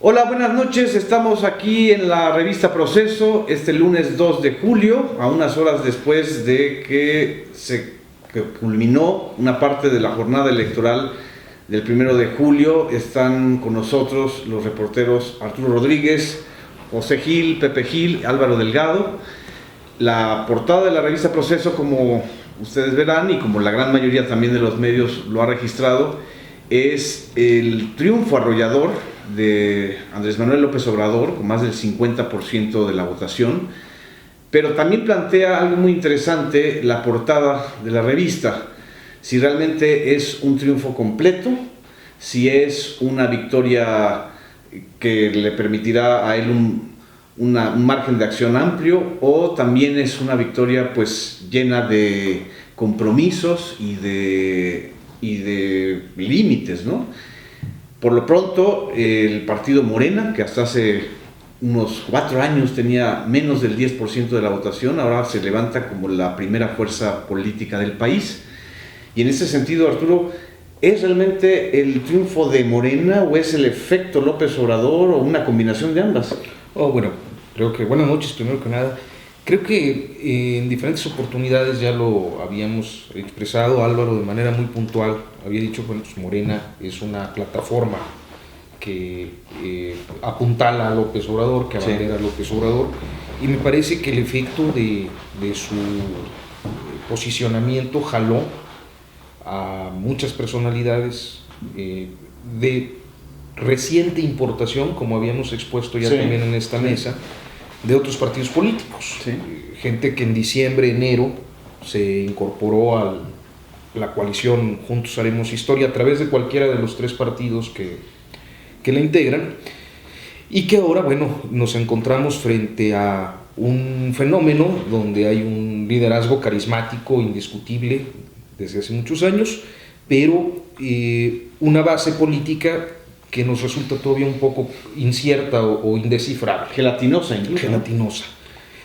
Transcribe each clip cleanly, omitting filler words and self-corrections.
Hola, buenas noches. Estamos aquí en la revista Proceso este lunes 2 de julio, a unas horas después de que culminó una parte de la jornada electoral del 1 de julio. Están con nosotros los reporteros Arturo Rodríguez, José Gil, Pepe Gil, Álvaro Delgado. La portada de la revista Proceso, como ustedes verán y como la gran mayoría también de los medios lo ha registrado, es el triunfo arrollador de Andrés Manuel López Obrador, con más del 50% de la votación, pero también plantea algo muy interesante la portada de la revista: si realmente es un triunfo completo, si es una victoria que le permitirá a él un margen de acción amplio, o también es una victoria pues llena de compromisos y de límites, ¿no? Por lo pronto, el partido Morena, que hasta hace unos 4 años tenía menos del 10% de la votación, ahora se levanta como la primera fuerza política del país. Y en ese sentido, Arturo, ¿es realmente el triunfo de Morena o es el efecto López Obrador o una combinación de ambas? Bueno, creo que buenas noches primero que nada. Creo que en diferentes oportunidades ya lo habíamos expresado. Álvaro de manera muy puntual había dicho, bueno, pues Morena es una plataforma que apuntala a López Obrador, que abandera a López Obrador, y me parece que el efecto de su posicionamiento jaló a muchas personalidades de reciente importación, como habíamos expuesto ya también en esta mesa, de otros partidos políticos. Gente que en diciembre, enero se incorporó a la coalición Juntos Haremos Historia a través de cualquiera de los 3 partidos que la integran, y que ahora, bueno, nos encontramos frente a un fenómeno donde hay un liderazgo carismático indiscutible desde hace muchos años, pero una base política que nos resulta todavía un poco incierta o indescifrable. Gelatinosa incluso. Gelatinosa.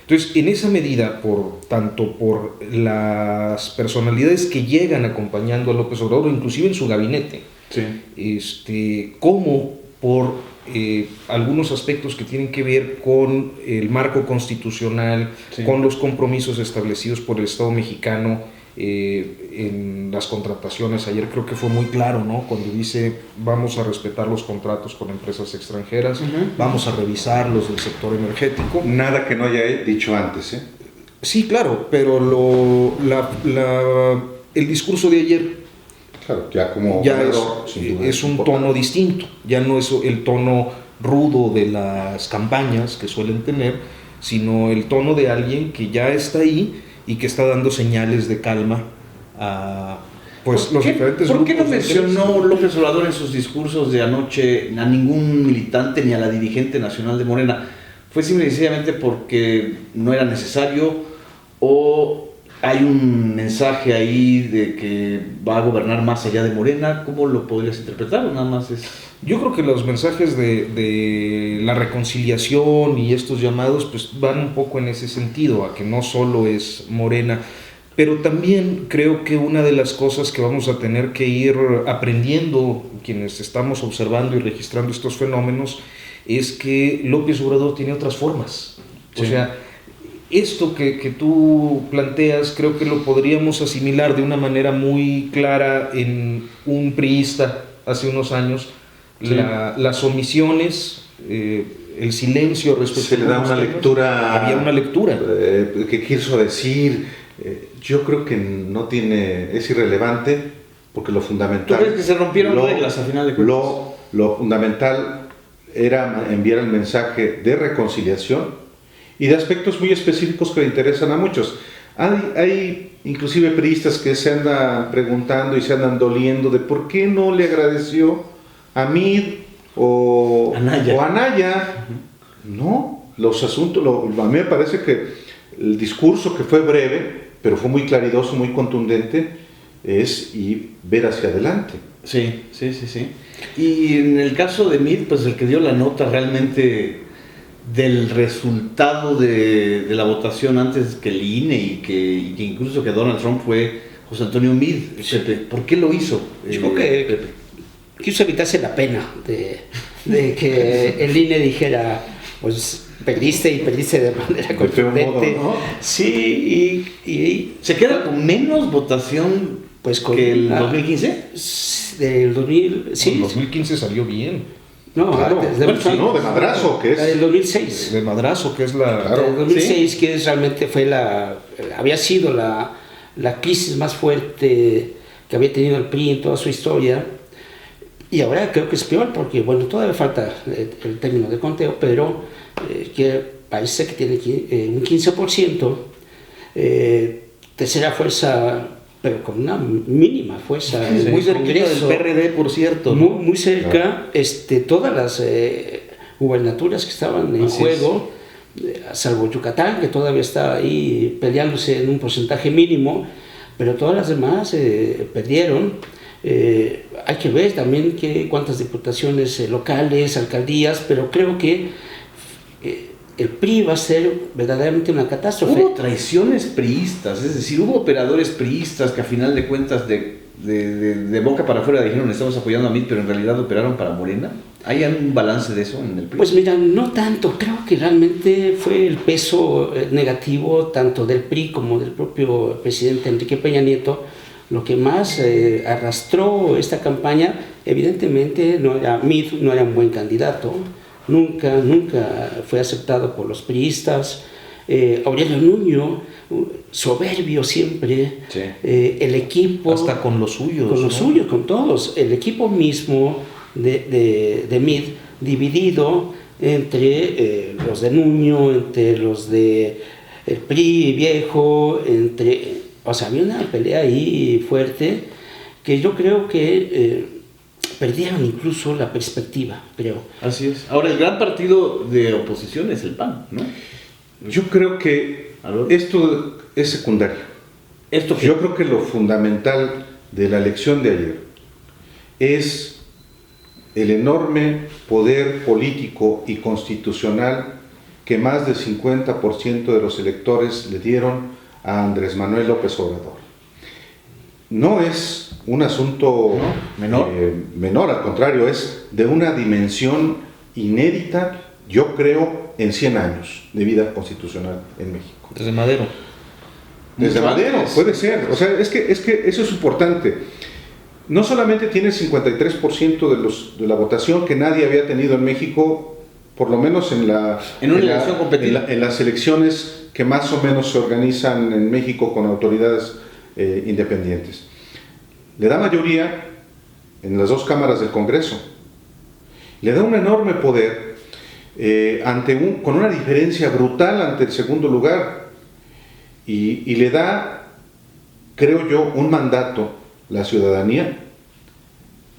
Entonces, en esa medida, tanto por las personalidades que llegan acompañando a López Obrador, inclusive en su gabinete, como por algunos aspectos que tienen que ver con el marco constitucional, con los compromisos establecidos por el Estado mexicano, en las contrataciones. Ayer creo que fue muy claro, ¿no? Cuando dice vamos a respetar los contratos con empresas extranjeras, vamos a revisar los del sector energético. Nada que no haya dicho antes, ¿eh? Sí, claro, pero el discurso de ayer, claro, ya como es un tono distinto, ya no es el tono rudo de las campañas que suelen tener, sino el tono de alguien que ya está ahí y que está dando señales de calma a los diferentes grupos. ¿Por qué no mencionó López Obrador en sus discursos de anoche a ningún militante ni a la dirigente nacional de Morena? ¿Fue simple y sencillamente porque no era necesario, o hay un mensaje ahí de que va a gobernar más allá de Morena? ¿Cómo lo podrías interpretar, o nada más es...? Yo creo que los mensajes de la reconciliación y estos llamados pues van un poco en ese sentido, a que no solo es Morena, pero también creo que una de las cosas que vamos a tener que ir aprendiendo quienes estamos observando y registrando estos fenómenos es que López Obrador tiene otras formas. O sea, esto que tú planteas creo que lo podríamos asimilar de una manera muy clara en un priista hace unos años. Las omisiones, el silencio respecto se le da una lectura. Había una lectura que quiso decir. Yo creo que es irrelevante, porque lo fundamental. ¿Tú crees que se rompieron reglas al final de cuentas? Lo fundamental era enviar el mensaje de reconciliación y de aspectos muy específicos que le interesan a muchos. Hay inclusive priistas que se andan preguntando y se andan doliendo de por qué no le agradeció a Mid o Anaya. No, los asuntos, a mí me parece que el discurso, que fue breve, pero fue muy claridoso, muy contundente, es ver hacia adelante. Sí. Y en el caso de Mid, pues el que dio la nota realmente del resultado de la votación antes que el INE y que incluso que Donald Trump, fue José Antonio Mid. ¿Por qué lo hizo? Yo creo que quiso evitarse la pena de que el INE dijera, pues perdiste y perdiste de manera contundente. ¿No? Sí, y ¿Se queda con menos votación pues con que el 2015? Del 2000, sí. En 2015 salió bien. No, Claro. desde Bueno, sí, no, de madrazo, que es. La del 2006. De madrazo, que es la... Claro. El 2006, que realmente había sido la crisis más fuerte que había tenido el PRI en toda su historia, y ahora creo que es peor porque, bueno, todavía falta el término de conteo, pero que parece que tiene un 15%, tercera fuerza, pero con una mínima fuerza, muy cerquita del PRD, por cierto, ¿no? muy cerca, todas las gubernaturas que estaban en juego, salvo Yucatán, que todavía está ahí peleándose en un porcentaje mínimo, pero todas las demás perdieron. Hay que ver también cuántas diputaciones locales, alcaldías, pero creo que el PRI va a ser verdaderamente una catástrofe. Hubo traiciones priistas, es decir, hubo operadores priistas que a final de cuentas de boca para afuera dijeron estamos apoyando a mí, pero en realidad operaron para Morena. ¿Hay un balance de eso en el PRI? Pues mira, no tanto. Creo que realmente fue el peso negativo tanto del PRI como del propio presidente Enrique Peña Nieto lo que más arrastró esta campaña. Evidentemente Meade no era un buen candidato, nunca fue aceptado por los priistas. Aurelio Nuño, soberbio siempre, Sí. El equipo... Hasta con los suyos. Con los suyos, con todos. El equipo mismo de Meade, dividido entre los de Nuño, entre los de el PRI viejo, o sea, había una pelea ahí fuerte que yo creo que perdieron incluso la perspectiva, creo. Así es. Ahora, el gran partido de oposición es el PAN, ¿no? Yo creo que esto es secundario. Yo creo que lo fundamental de la elección de ayer es el enorme poder político y constitucional que más del 50% de los electores le dieron a Andrés Manuel López Obrador. No es un asunto menor, al contrario, es de una dimensión inédita, yo creo, en 100 años de vida constitucional en México. Desde Madero. Desde Madero, puede ser. O sea, es que eso es importante. No solamente tiene el 53% de la votación que nadie había tenido en México, por lo menos en las elecciones que más o menos se organizan en México con autoridades independientes. Le da mayoría en las dos cámaras del Congreso. Le da un enorme poder con una diferencia brutal ante el segundo lugar. Y le da, creo yo, un mandato la ciudadanía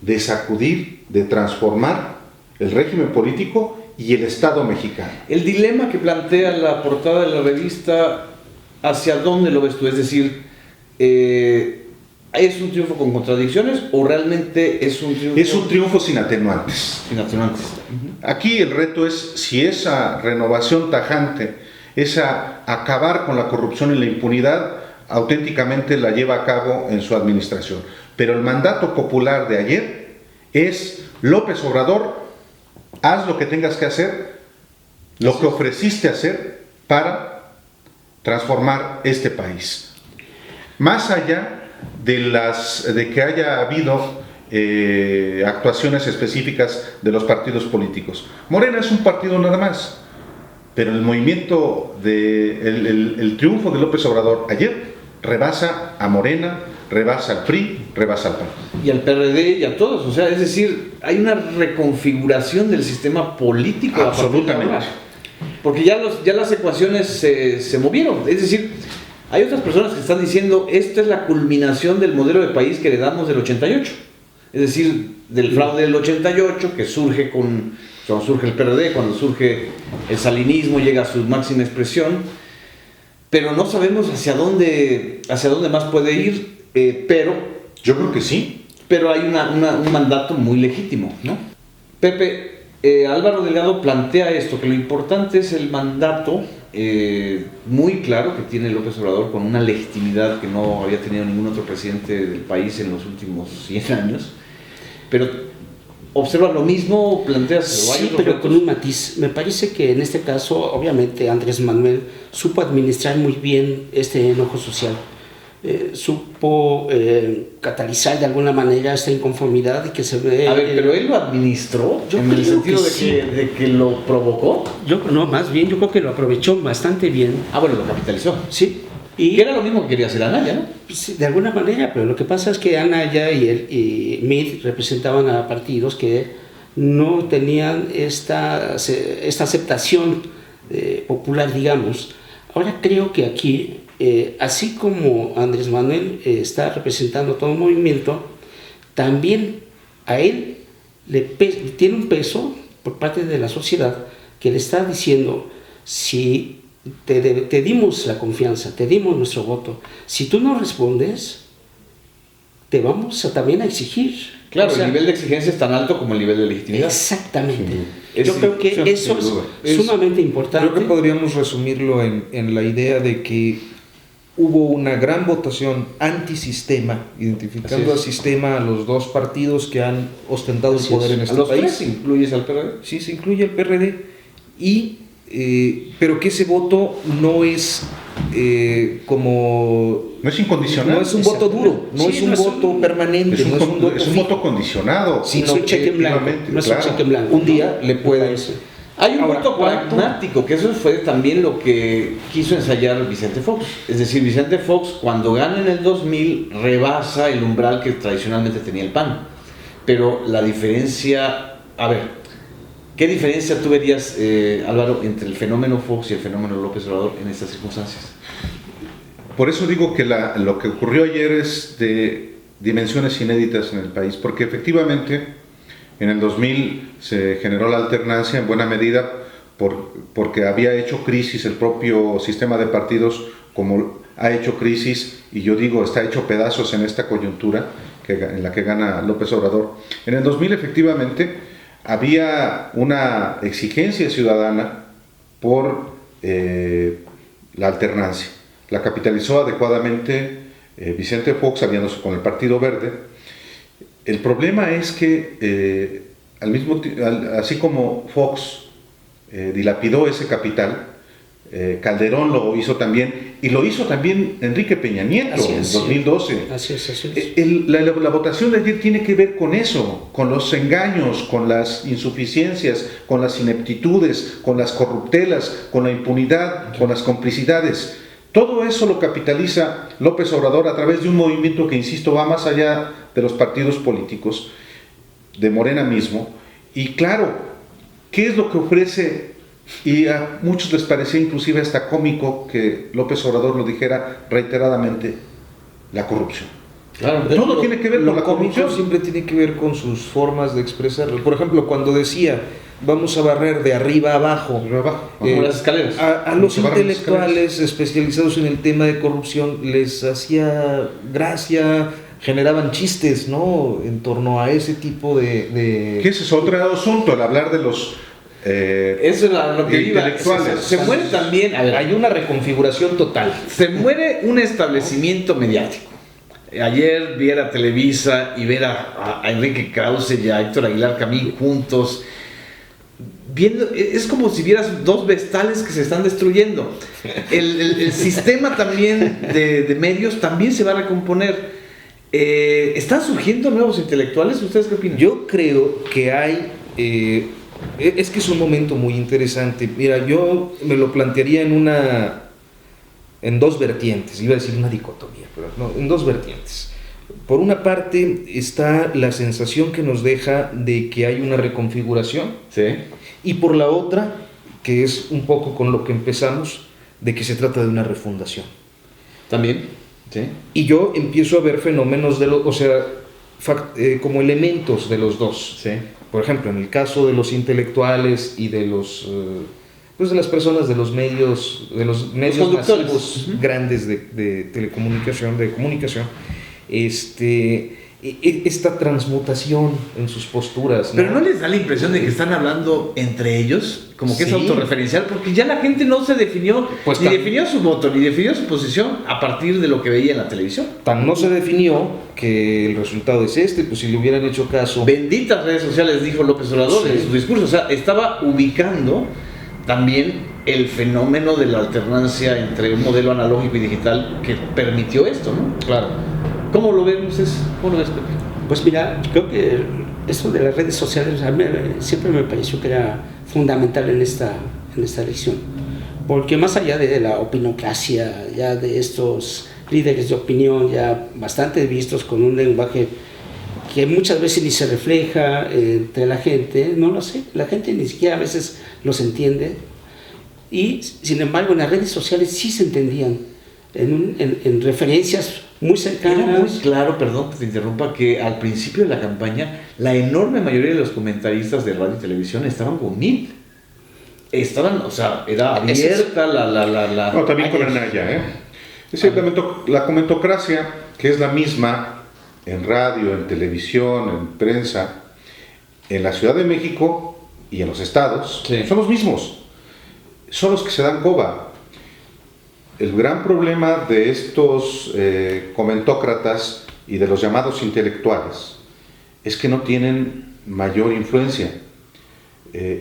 de sacudir, de transformar el régimen político y el Estado mexicano. El dilema que plantea la portada de la revista, ¿hacia dónde lo ves tú? Es decir, ¿es un triunfo con contradicciones o realmente es un triunfo? Es un triunfo sin atenuantes. Sin atenuantes. Aquí el reto es si esa renovación tajante, esa acabar con la corrupción y la impunidad, auténticamente la lleva a cabo en su administración. Pero el mandato popular de ayer es: López Obrador, haz lo que tengas que hacer, lo que ofreciste hacer para transformar este país. Más allá de que haya habido actuaciones específicas de los partidos políticos. Morena es un partido nada más, pero el movimiento el triunfo de López Obrador ayer rebasa a Morena, rebasa al PRI, rebasa al PAN. Y al PRD y a todos, o sea, es decir, hay una reconfiguración del sistema político. Absolutamente. Porque ya las ecuaciones se movieron, es decir, hay otras personas que están diciendo esta es la culminación del modelo de país que heredamos del 88, es decir, del fraude del 88 que surge cuando surge el PRD, cuando surge el salinismo, llega a su máxima expresión, pero no sabemos hacia dónde más puede ir, pero... Yo creo que sí. Pero hay un mandato muy legítimo, ¿no? Pepe, Álvaro Delgado plantea esto, que lo importante es el mandato muy claro que tiene López Obrador, con una legitimidad que no había tenido ningún otro presidente del país en los últimos 100 años, pero ¿Observas lo mismo? ¿Planteas? Sí, pero con un matiz. Me parece que en este caso, obviamente, Andrés Manuel supo administrar muy bien este enojo social. Supo catalizar de alguna manera esta inconformidad y que se ve... A ver, pero él lo administró, yo en el creo sentido que de, sí. de que lo provocó. No, más bien, yo creo que lo aprovechó bastante bien. Ah, bueno, lo capitalizó. Sí. Que era lo mismo que quería hacer Anaya, ¿no? Sí, de alguna manera, pero lo que pasa es que Anaya y Meade representaban a partidos que no tenían esta aceptación popular, digamos. Ahora creo que aquí, así como Andrés Manuel está representando todo un movimiento, también a él tiene un peso por parte de la sociedad que le está diciendo: si te dimos la confianza, te dimos nuestro voto, si tú no respondes, te vamos también a exigir. Claro, el nivel de exigencia es tan alto como el nivel de legitimidad. Exactamente. Sí. Yo creo que eso es sumamente importante. Creo que podríamos resumirlo en la idea de que hubo una gran votación antisistema, identificando al sistema, a los dos partidos que han ostentado el poder en este país. ¿Tres incluyes al PRD? Sí, se incluye el PRD. Pero que ese voto no es no es incondicional. No es un voto duro, no es un voto permanente, es un voto condicionado. Sino un cheque en blanco. No es un cheque en blanco. Un día le puede... Hay un voto pragmático, que eso fue también lo que quiso ensayar Vicente Fox. Es decir, Vicente Fox, cuando gana en el 2000, rebasa el umbral que tradicionalmente tenía el PAN. Pero la diferencia... A ver, ¿qué diferencia tú verías, Álvaro, entre el fenómeno Fox y el fenómeno López Obrador en estas circunstancias? Por eso digo que lo que ocurrió ayer es de dimensiones inéditas en el país, porque efectivamente en el 2000 se generó la alternancia en buena medida porque había hecho crisis el propio sistema de partidos, como ha hecho crisis, y yo digo, está hecho pedazos en esta coyuntura en la que gana López Obrador. En el 2000 efectivamente había una exigencia ciudadana por la alternancia. La capitalizó adecuadamente Vicente Fox, aliándose con el Partido Verde. El problema es que, así como Fox dilapidó ese capital, Calderón lo hizo también, y lo hizo también Enrique Peña Nieto en 2012. Así es. La votación de ayer tiene que ver con eso, con los engaños, con las insuficiencias, con las ineptitudes, con las corruptelas, con la impunidad, con las complicidades. Todo eso lo capitaliza López Obrador a través de un movimiento que, insisto, va más allá de los partidos políticos, de Morena mismo. Y claro, ¿qué es lo que ofrece? Y a muchos les parecía inclusive hasta cómico que López Obrador lo dijera reiteradamente: la corrupción. Claro, todo tiene que ver con la corrupción. Siempre tiene que ver con sus formas de expresarlo. Por ejemplo, cuando decía: vamos a barrer de arriba a abajo, como las escaleras. A los intelectuales especializados en el tema de corrupción les hacía gracia, generaban chistes, ¿no?, en torno a ese tipo de... Que ese es otro asunto, el hablar de los eso es lo que intelectuales. Se muere también, hay una reconfiguración total. Se muere un establecimiento mediático. Ayer ver a Televisa y ver a Enrique Krause y a Héctor Aguilar Camín juntos, viendo, es como si vieras dos vestales que se están destruyendo. El sistema también de medios también se va a recomponer. ¿Están surgiendo nuevos intelectuales? ¿Ustedes qué opinan? Yo creo que hay... es que es un momento muy interesante. Mira, yo me lo plantearía en dos vertientes. Iba a decir una dicotomía, pero no, en dos vertientes. Por una parte está la sensación que nos deja de que hay una reconfiguración. Sí. Y por la otra, que es un poco con lo que empezamos, de que se trata de una refundación. También, sí. Y yo empiezo a ver fenómenos como elementos de los dos. Sí. Por ejemplo, en el caso de los intelectuales y de los de las personas de los medios masivos grandes de telecomunicación, de comunicación, esta transmutación en sus posturas. Pero ¿no les da la impresión de que están hablando entre ellos? Como que es autorreferencial, porque ya la gente no se definió, pues ni definió su voto, ni definió su posición a partir de lo que veía en la televisión. Tan no se definió que el resultado es pues si le hubieran hecho caso. Benditas redes sociales, dijo López Obrador en su discurso. O sea, estaba ubicando también el fenómeno de la alternancia entre un modelo analógico y digital que permitió esto, ¿no? Claro. ¿Cómo lo ven ustedes? ¿Cómo lo ves, Pepe? Pues mira, creo que esto de las redes sociales a mí siempre me pareció que era fundamental en esta elección, porque más allá de la opinocracia, ya de estos líderes de opinión ya bastante vistos con un lenguaje que muchas veces ni se refleja entre la gente, no lo sé, la gente ni siquiera a veces los entiende, y sin embargo en las redes sociales sí se entendían en referencias muy cercanas. Era muy claro, perdón que te interrumpa, que al principio de la campaña la enorme mayoría de los comentaristas de radio y televisión estaban con Meet. Estaban, o sea, era abierta la... No, también con Anaya, ¿eh? Es decir, la comentocracia, que es la misma en radio, en televisión, en prensa, en la Ciudad de México y en los estados, son los mismos. Son los que se dan coba. El gran problema de estos comentócratas y de los llamados intelectuales es que no tienen mayor influencia. Creo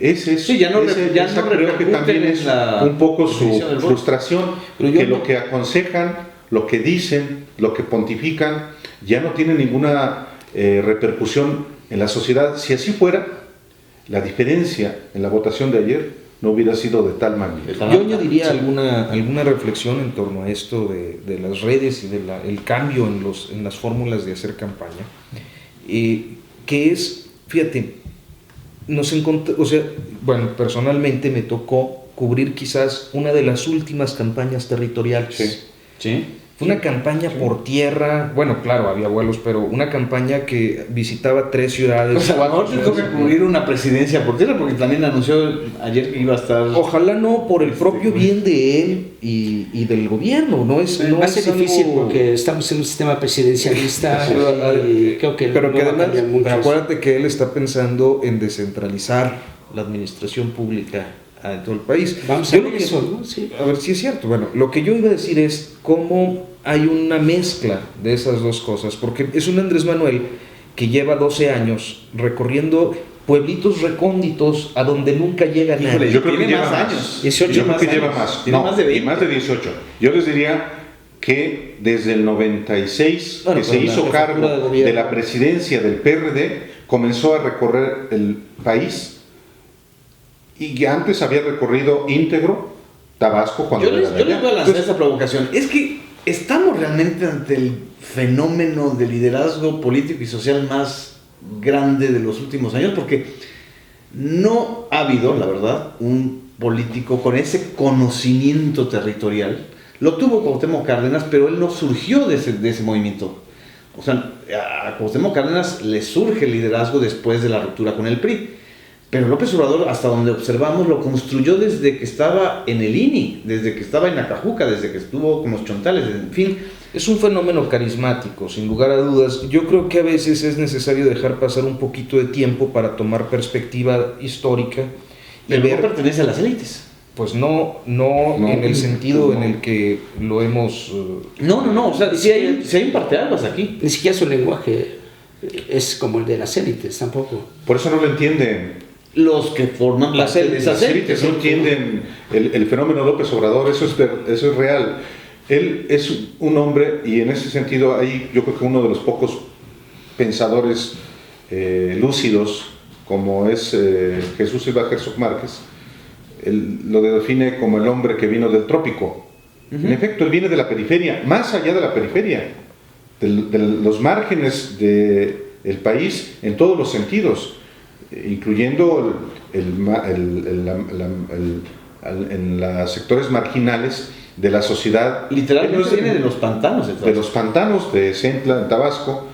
que también es un poco su frustración, que lo que aconsejan, lo que dicen, lo que pontifican, ya no tiene ninguna repercusión en la sociedad. Si así fuera, la diferencia en la votación de ayer no hubiera sido de tal magnitud. Yo añadiría alguna reflexión en torno a esto de las redes y el cambio en las fórmulas de hacer campaña, que es, fíjate, personalmente me tocó cubrir quizás una de las últimas campañas territoriales. Sí. Fue una campaña por tierra, bueno, claro, había vuelos, pero una campaña que visitaba 3 ciudades. O sea, ahora te toca cubrir una presidencia por tierra, porque también anunció ayer que iba a estar... Ojalá no, por el propio bien de él y del gobierno, no es difícil porque estamos en un sistema presidencialista y creo que pero que además, acuérdate que él está pensando en descentralizar la administración pública en todo el país. Vamos a ver eso, ¿no? Sí. A ver si es cierto. Bueno, lo que yo iba a decir es cómo hay una mezcla de esas dos cosas, porque es un Andrés Manuel que lleva 12 años recorriendo pueblitos recónditos a donde nunca llega nadie. Yo creo que lleva más años. 18 yo creo más que años. lleva más. Tiene más de 20. Más de 18. Yo les diría que desde el 96, que se hizo cargo de la presidencia del PRD, comenzó a recorrer el país. Y ya antes había recorrido íntegro Tabasco cuando yo les voy a lanzar esa provocación. Es que estamos realmente ante el fenómeno de liderazgo político y social más grande de los últimos años, porque no ha habido, la verdad, un político con ese conocimiento territorial. Lo tuvo Cuauhtémoc Cárdenas, pero él no surgió de ese movimiento. O sea, a Cuauhtémoc Cárdenas le surge el liderazgo después de la ruptura con el PRI. Pero López Obrador, hasta donde observamos, lo construyó desde que estaba en el INI, desde que estaba en Acajuca, desde que estuvo con los chontales, en fin. Es un fenómeno carismático, sin lugar a dudas. Yo creo que a veces es necesario dejar pasar un poquito de tiempo para tomar perspectiva histórica. Pero no pertenece a las élites. Pues no en el sentido en el que lo hemos... No, o sea, sí hay un parteaguas aquí. Ni siquiera su lenguaje es como el de las élites, tampoco. Por eso no lo entienden. Los que forman parte de esas élites no entienden el fenómeno López Obrador, eso es real. Él es un hombre, y en ese sentido hay, yo creo que uno de los pocos pensadores lúcidos, como es Jesús Silva Herzog Márquez. Él lo define como el hombre que vino del trópico. En efecto, él viene de la periferia, más allá de la periferia, de los márgenes del país en todos los sentidos, incluyendo en los sectores marginales de la sociedad. Literalmente viene de los pantanos. De los pantanos de Centla, en Tabasco.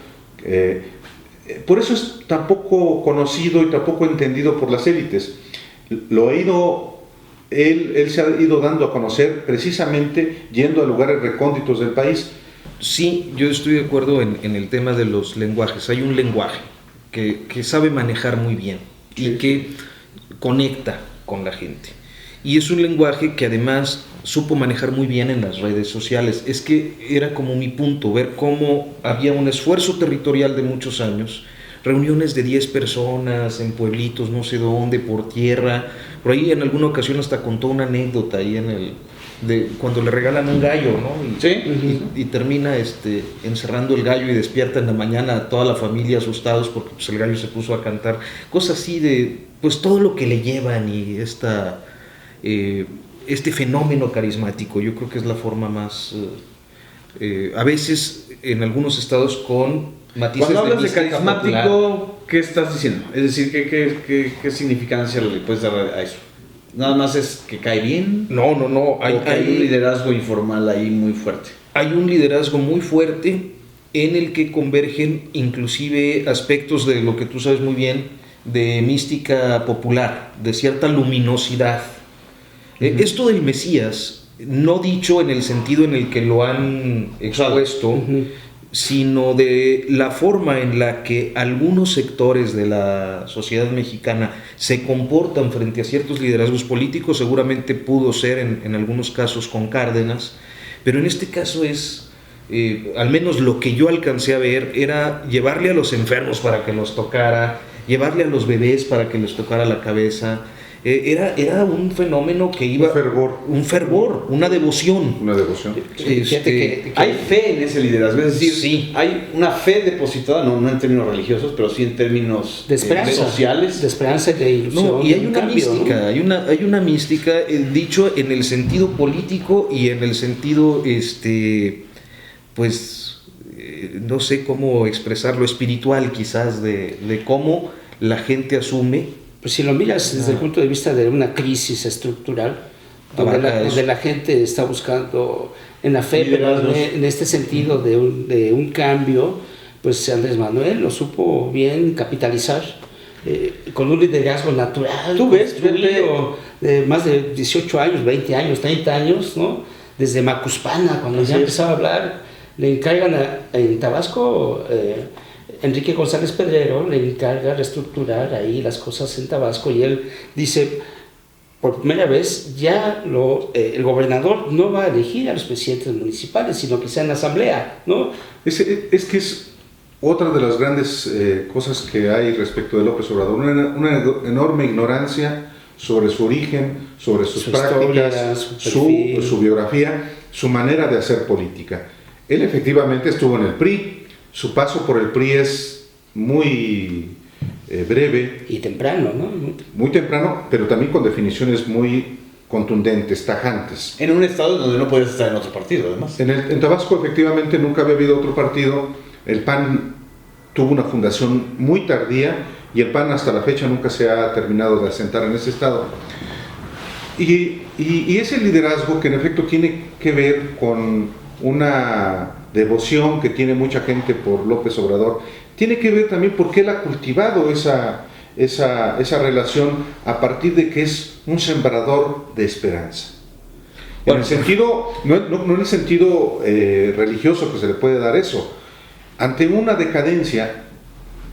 Por eso es tan poco conocido y tan poco entendido por las élites. Él se ha ido dando a conocer precisamente yendo a lugares recónditos del país. Sí, yo estoy de acuerdo en el tema de los lenguajes. Hay un lenguaje que sabe manejar muy bien y que conecta con la gente. Y es un lenguaje que además supo manejar muy bien en las redes sociales. Es que era como mi punto, ver cómo había un esfuerzo territorial de muchos años, reuniones de 10 personas en pueblitos, no sé dónde, por tierra. Por ahí en alguna ocasión hasta contó una anécdota ahí de cuando le regalan un gallo, ¿no? Y termina encerrando el gallo y despierta en la mañana a toda la familia asustados porque pues, el gallo se puso a cantar. Cosas así de, pues todo lo que le llevan y este fenómeno carismático. Yo creo que es la forma más, a veces en algunos estados con matices. Cuando hablas de mística carismático, popular. ¿qué estás diciendo? Es decir, ¿qué significancia le puedes dar a eso? ¿Nada más es que cae bien? No. Hay un liderazgo informal ahí muy fuerte. Hay un liderazgo muy fuerte en el que convergen inclusive aspectos de lo que tú sabes muy bien, de mística popular, de cierta luminosidad. Esto del Mesías, no dicho en el sentido en el que lo han expuesto, sino de la forma en la que algunos sectores de la sociedad mexicana se comportan frente a ciertos liderazgos políticos, seguramente pudo ser en algunos casos con Cárdenas, pero en este caso es, al menos lo que yo alcancé a ver, era llevarle a los enfermos para que los tocara, llevarle a los bebés para que les tocara la cabeza. Era un fenómeno que iba... Un fervor, una devoción. Hay fe en ese liderazgo, es decir, sí, hay una fe depositada, no en términos religiosos, pero sí en términos de esperanza, sociales. de esperanza y de ilusión. No, y hay una cambio, mística, ¿no? hay una mística, dicho en el sentido político y en el sentido, no sé cómo expresarlo, espiritual quizás, de cómo la gente asume. Pues si lo miras desde el punto de vista de una crisis estructural, donde la gente está buscando en la fe, pero en este sentido de un cambio, pues Andrés Manuel lo supo bien capitalizar con un liderazgo natural. Tú ves, de más de 18 años, 20 años, 30 años, ¿no? Desde Macuspana, cuando ya empezaba a hablar, le encargan en Tabasco... Enrique González Pedrero le encarga reestructurar ahí las cosas en Tabasco y él dice, por primera vez ya el gobernador no va a elegir a los presidentes municipales, sino que sea en la asamblea, ¿no? Es que es otra de las grandes cosas que hay respecto de López Obrador, una enorme ignorancia sobre su origen, sobre sus prácticas, historia, su biografía, su manera de hacer política. Él efectivamente estuvo en el PRI. Su paso por el PRI es muy breve. Y temprano, ¿no? Muy temprano, pero también con definiciones muy contundentes, tajantes. En un estado donde no puedes estar en otro partido, además. En Tabasco, efectivamente, nunca había habido otro partido. El PAN tuvo una fundación muy tardía y el PAN hasta la fecha nunca se ha terminado de asentar en ese estado. Y ese liderazgo que en efecto tiene que ver con una devoción que tiene mucha gente por López Obrador, tiene que ver también porque él ha cultivado esa relación a partir de que es un sembrador de esperanza. En el sentido, no en el sentido religioso que se le puede dar eso. Ante una decadencia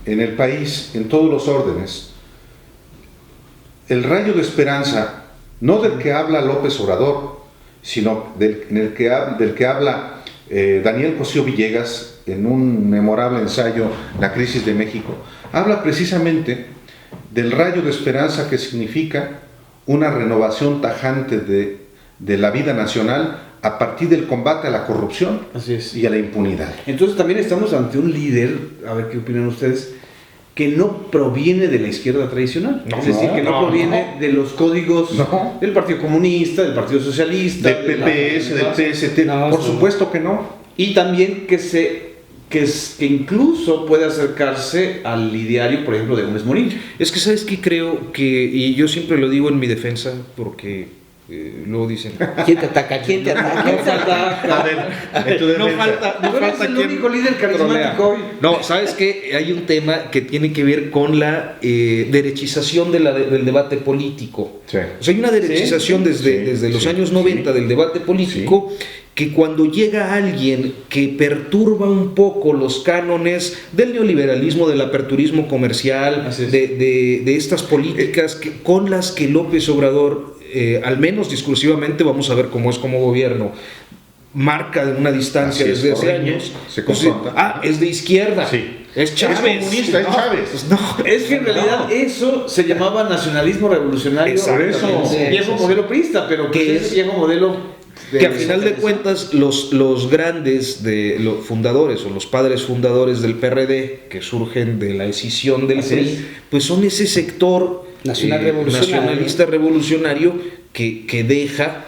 en el país, en todos los órdenes, el rayo de esperanza, no del que habla López Obrador, sino del que habla Daniel Cosío Villegas en un memorable ensayo, La crisis de México, habla precisamente del rayo de esperanza que significa una renovación tajante de la vida nacional a partir del combate a la corrupción y a la impunidad. Entonces también estamos ante un líder, a ver qué opinan ustedes, que no proviene de la izquierda tradicional, es decir, que no proviene de los códigos del Partido Comunista, del Partido Socialista, del PPS, del PST, por supuesto que no. Y también que incluso puede acercarse al ideario, por ejemplo, de Gómez Morín. Es que, ¿sabes qué? Creo que, y yo siempre lo digo en mi defensa, porque luego dicen... ¿Quién te ataca? ¿Quién te ataca? A ver, no falta el único líder carismático hoy. No, ¿sabes qué? Hay un tema que tiene que ver con la derechización del debate político. Sí. O sea, hay una derechización desde los años 90 del debate político que cuando llega alguien que perturba un poco los cánones del neoliberalismo, del aperturismo comercial, de estas políticas con las que López Obrador, al menos discursivamente, vamos a ver cómo es como gobierno, marca una distancia desde hace años, se confronta. es de izquierda, es Chávez, es comunista, es Chávez. Pues no, es que en realidad eso se llamaba nacionalismo revolucionario, por eso, viejo modelo priista, pero que es viejo modelo que a final de cuentas los grandes los fundadores o los padres fundadores del PRD, que surgen de la escisión del PRI, pues son ese sector nacionalista revolucionario que deja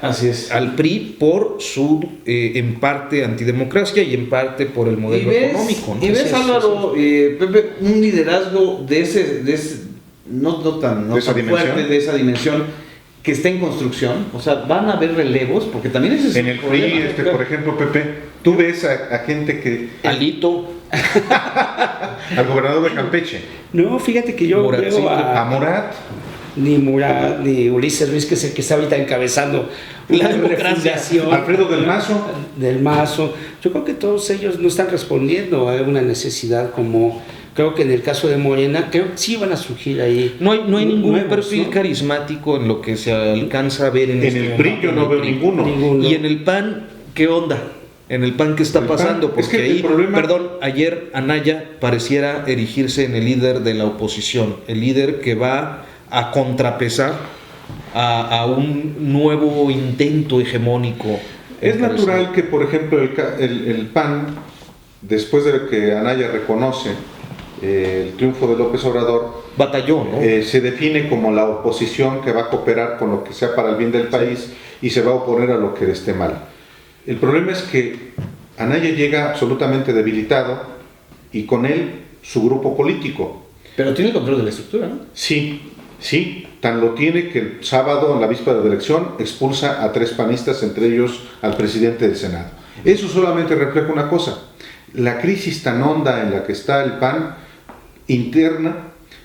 al PRI por su en parte antidemocracia y en parte por el modelo económico, ¿no? Y ves, Álvaro, Pepe, un liderazgo de ese no tan fuerte, de esa dimensión, que está en construcción. O sea, van a haber relevos, porque también es en el PRI, por ejemplo, Pepe, tú ves a gente que... Alito. Al gobernador de Campeche. No, fíjate que yo veo a Murat. Ni Murat, ni Ulises Ruiz, que es el que está ahorita encabezando la democracia. Alfredo del Mazo. Del Mazo. Yo creo que todos ellos no están respondiendo a una necesidad como... Creo que en el caso de Morena, creo que sí van a surgir ahí. No hay ningún perfil carismático en lo que se alcanza a ver en el PRI. Yo no veo ninguno. Y en el PAN, ¿qué onda? En el PAN, ¿qué está pasando? Porque ahí, ayer Anaya pareciera erigirse en el líder de la oposición, el líder que va a contrapesar a un nuevo intento hegemónico. Es natural que, por ejemplo, el PAN, después de que Anaya reconoce el triunfo de López Obrador, batalló, ¿no? Se define como la oposición que va a cooperar con lo que sea para el bien del país y se va a oponer a lo que esté mal. El problema es que Anaya llega absolutamente debilitado y con él su grupo político. Pero tiene el control de la estructura, ¿no? Sí, tan lo tiene que el sábado, en la víspera de la elección, expulsa a 3 panistas, entre ellos al presidente del Senado. Eso solamente refleja una cosa: la crisis tan honda en la que está el PAN interna,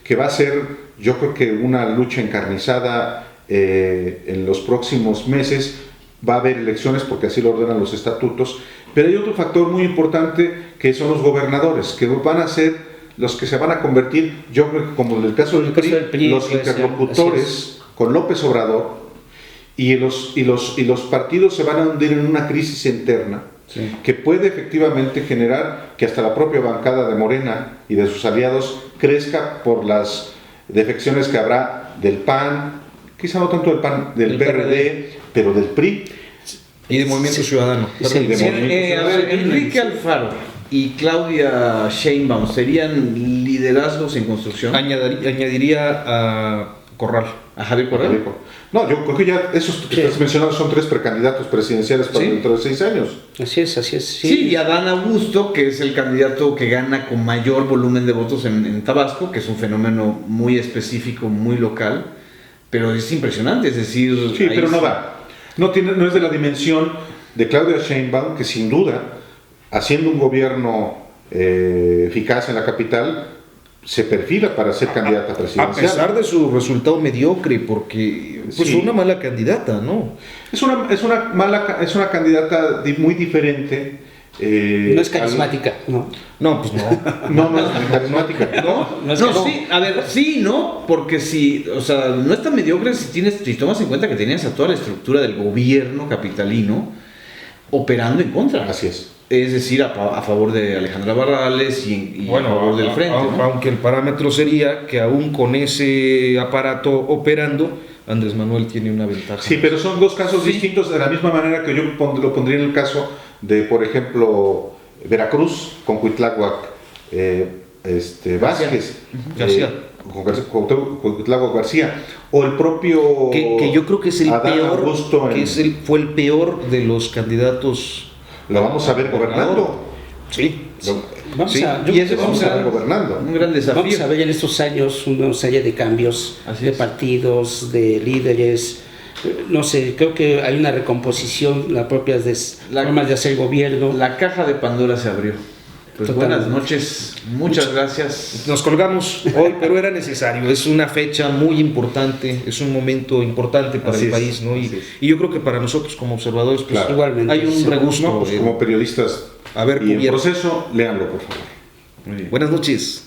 que va a ser, yo creo que una lucha encarnizada en los próximos meses. Va a haber elecciones porque así lo ordenan los estatutos, pero hay otro factor muy importante que son los gobernadores, que van a ser los que se van a convertir, yo creo que como en el caso del PRI, los interlocutores con López Obrador, y los partidos se van a hundir en una crisis interna que puede efectivamente generar que hasta la propia bancada de Morena y de sus aliados crezca por las defecciones que habrá del PAN, quizá no tanto del PAN, del PRD, pero del PRI. Y de Movimiento Ciudadano. Enrique Alfaro y Claudia Sheinbaum ¿serían liderazgos en construcción? Añadiría a Corral. ¿A Javier Corral? No, yo creo que ya esos que estás mencionando son 3 precandidatos presidenciales para dentro de 6 años. Así es. Sí, y Adán Augusto, que es el candidato que gana con mayor volumen de votos en Tabasco, que es un fenómeno muy específico, muy local, pero es impresionante, es decir... Sí, pero no va. No es de la dimensión de Claudia Sheinbaum, que sin duda, haciendo un gobierno eficaz en la capital, se perfila para ser candidata presidencial. A pesar de su resultado mediocre, porque pues una mala candidata, ¿no? Es una candidata muy diferente. No es carismática, ¿no? No, pues no. No es carismática. Sí, a ver, sí, ¿no? Porque no es tan mediocre si tomas en cuenta que tenías a toda la estructura del gobierno capitalino operando en contra. Así es. Es decir, a favor de Alejandra Barrales y a favor del frente, ¿no? Aunque el parámetro sería que aún con ese aparato operando, Andrés Manuel tiene una ventaja. Sí, pero son 2 casos distintos, de la misma manera que yo lo pondría en el caso de, por ejemplo, Veracruz con Cuitláhuac Vázquez, con Cuitláhuac García, o el propio que yo creo que es el Adán peor, Augusto fue el peor de los candidatos. Lo vamos a ver gobernando. Sí. Vamos a ver gobernando. Un gran desafío. Vamos a ver en estos años una serie de cambios de partidos, de líderes. No sé, creo que hay una recomposición, las propias formas de hacer gobierno. La caja de Pandora se abrió. Pues Totalmente. buenas noches, muchas gracias. Nos colgamos hoy, pero era necesario. Es una fecha muy importante, es un momento importante para Así el es, país, ¿no? así es. Y yo creo que para nosotros como observadores, pues, Claro. Igualmente. hay un Sí. regusto. No, pues como periodistas haber y en cubierto. proceso, léanlo por favor. Muy bien. Buenas noches.